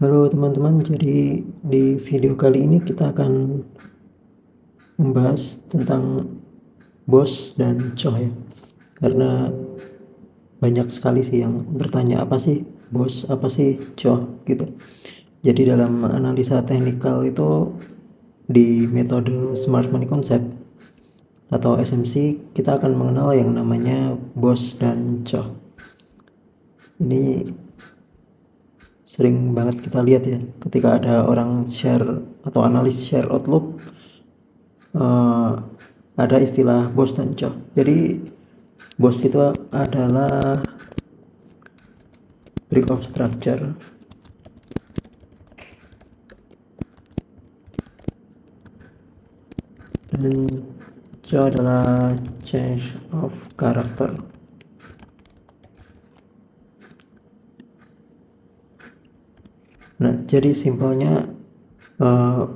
Halo teman-teman, jadi di video kali ini kita akan membahas tentang BOS dan COH ya. Karena banyak sekali sih yang bertanya apa sih BOS, apa sih COH gitu. Jadi dalam analisa teknikal itu di metode Smart Money Concept atau SMC kita akan mengenal yang namanya BOS dan COH. Ini sering banget kita lihat ya ketika ada orang share atau analis share outlook, ada istilah BOS dan COH. Jadi BOS itu adalah break of structure, dan COH adalah change of character. Nah, jadi simpelnya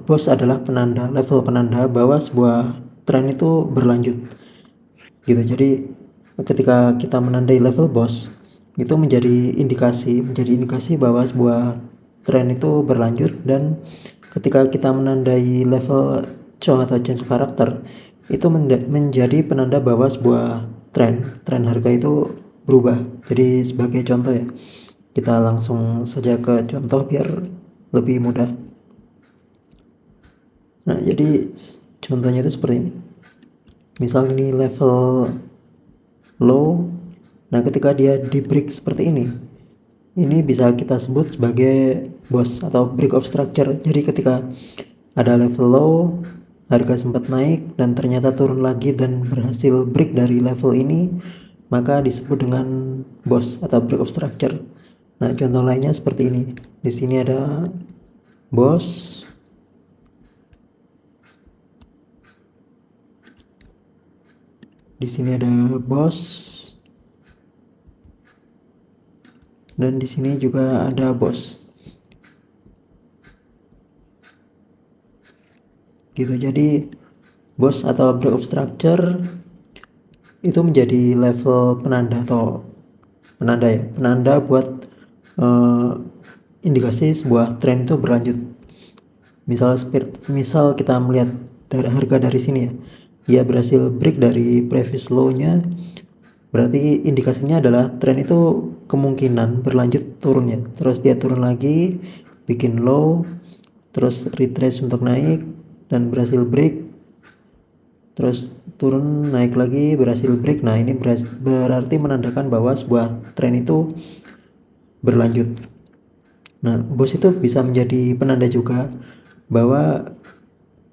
BOS adalah level penanda bahwa sebuah tren itu berlanjut gitu. Jadi ketika kita menandai level BOS itu menjadi indikasi bahwa sebuah tren itu berlanjut, dan ketika kita menandai level COH atau change of character itu menjadi penanda bahwa sebuah tren harga itu berubah. Jadi sebagai contoh ya, kita langsung saja ke contoh biar lebih mudah. Nah, jadi contohnya itu seperti ini. Misal ini level low. Nah, ketika dia di break seperti ini bisa kita sebut sebagai BOS atau break of structure. Jadi ketika ada level low, harga sempat naik dan ternyata turun lagi dan berhasil break dari level ini, maka disebut dengan BOS atau break of structure. Nah, contoh lainnya seperti ini. Di sini ada BOS, di sini ada BOS, dan di sini juga ada BOS. Gitu. Jadi BOS atau break of structure itu menjadi level penanda atau penanda buat indikasi sebuah tren itu berlanjut. Misal kita melihat dari harga dari sini ya, dia berhasil break dari previous low-nya, berarti indikasinya adalah tren itu kemungkinan berlanjut turunnya. Terus dia turun lagi, bikin low, terus retrace untuk naik dan berhasil break, terus turun naik lagi berhasil break. Nah, ini berarti menandakan bahwa sebuah tren itu berlanjut. Nah, BOS itu bisa menjadi penanda juga bahwa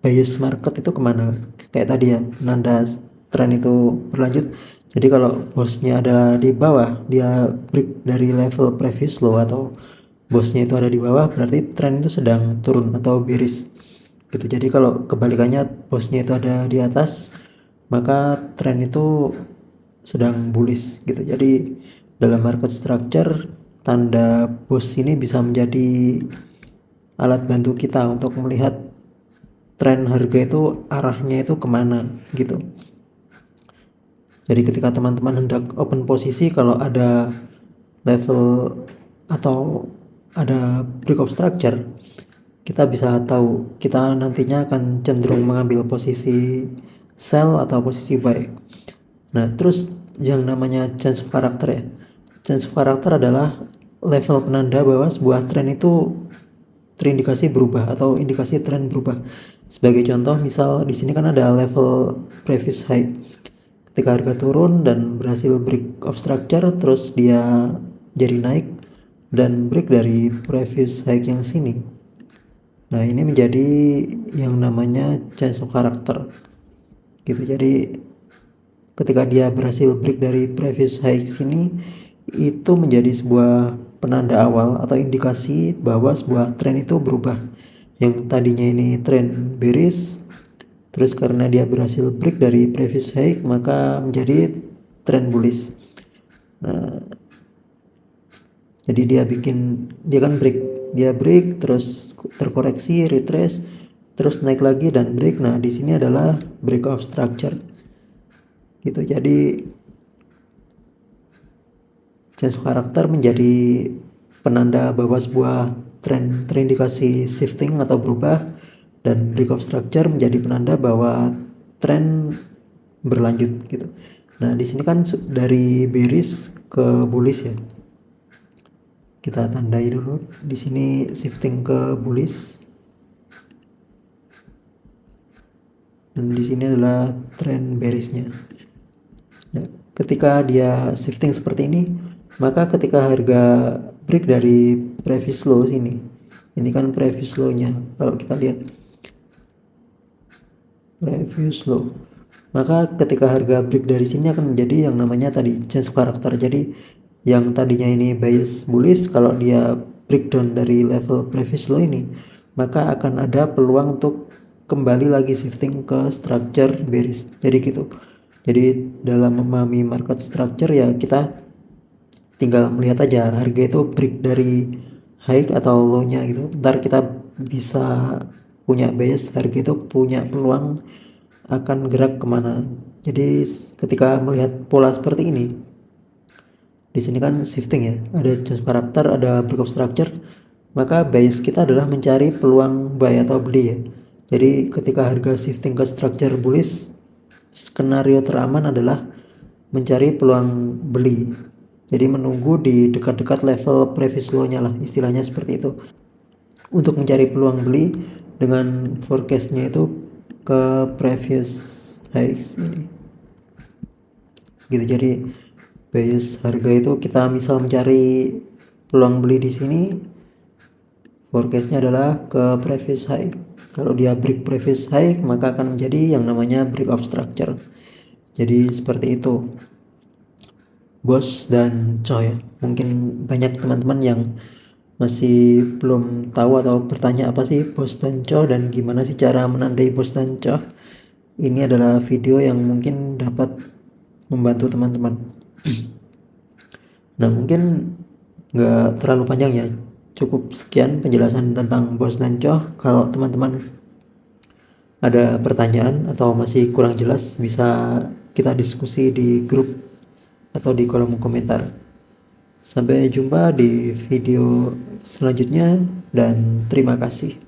bias market itu kemana, kayak tadi ya, penanda tren itu berlanjut. Jadi kalau BOS-nya ada di bawah, dia break dari level previous low, atau BOS-nya itu ada di bawah, berarti tren itu sedang turun atau bearish gitu. Jadi kalau kebalikannya, BOS-nya itu ada di atas, maka tren itu sedang bullish gitu. Jadi dalam market structure, tanda BOS ini bisa menjadi alat bantu kita untuk melihat tren harga itu arahnya itu kemana gitu. Jadi ketika teman-teman hendak open posisi, kalau ada level atau ada break of structure, kita bisa tahu kita nantinya akan cenderung mengambil posisi sell atau posisi buy. Nah, terus yang namanya change of character ya. Change of character adalah level penanda bahwa sebuah tren itu terindikasi berubah atau indikasi tren berubah. Sebagai contoh, misal di sini kan ada level previous high. Ketika harga turun dan berhasil break of structure, terus dia jadi naik dan break dari previous high yang sini. Nah, ini menjadi yang namanya change of character gitu. Jadi ketika dia berhasil break dari previous high sini, itu menjadi sebuah penanda awal atau indikasi bahwa sebuah tren itu berubah. Yang tadinya ini tren bearish, terus karena dia berhasil break dari previous high, maka menjadi tren bullish. Nah, jadi dia kan break terus terkoreksi, retrace, terus naik lagi dan break. Nah, di sini adalah break of structure gitu. Jadi change of character menjadi penanda bahwa sebuah tren terindikasi shifting atau berubah, dan break of structure menjadi penanda bahwa tren berlanjut gitu. Nah di sini kan dari bearish ke bullish ya, kita tandai dulu di sini shifting ke bullish, dan di sini adalah tren bearishnya. Nah, ketika dia shifting seperti ini, maka ketika harga break dari previous low sini, ini kan previous low-nya, kalau kita lihat previous low, maka ketika harga break dari sini akan menjadi yang namanya tadi change of character. Jadi yang tadinya ini bias bullish, kalau dia breakdown dari level previous low ini, maka akan ada peluang untuk kembali lagi shifting ke structure bearish. Jadi gitu. Jadi dalam memahami market structure ya kita tinggal melihat aja harga itu break dari high atau low nya gitu, ntar kita bisa punya bias harga itu punya peluang akan gerak kemana. Jadi ketika melihat pola seperti ini, di sini kan shifting ya, ada change karakter, ada break of structure, maka bias kita adalah mencari peluang buy atau beli ya. Jadi ketika harga shifting ke structure bullish, skenario teraman adalah mencari peluang beli. Jadi menunggu di dekat-dekat level previous low-nya lah, istilahnya seperti itu. Untuk mencari peluang beli dengan forecast-nya itu ke previous highs ini. Gitu, jadi bias harga itu kita misal mencari peluang beli di sini, forecastnya adalah ke previous high. Kalau dia break previous high, maka akan menjadi yang namanya break of structure. Jadi seperti itu, bos dan coy. Mungkin banyak teman-teman yang masih belum tahu atau bertanya apa sih bos dan coy dan gimana sih cara menandai bos dan coy. Ini adalah video yang mungkin dapat membantu teman-teman. Nah mungkin nggak terlalu panjang ya, cukup sekian penjelasan tentang bos dan coy. Kalau teman-teman ada pertanyaan atau masih kurang jelas, bisa kita diskusi di grup atau di kolom komentar. Sampai jumpa di video selanjutnya dan terima kasih.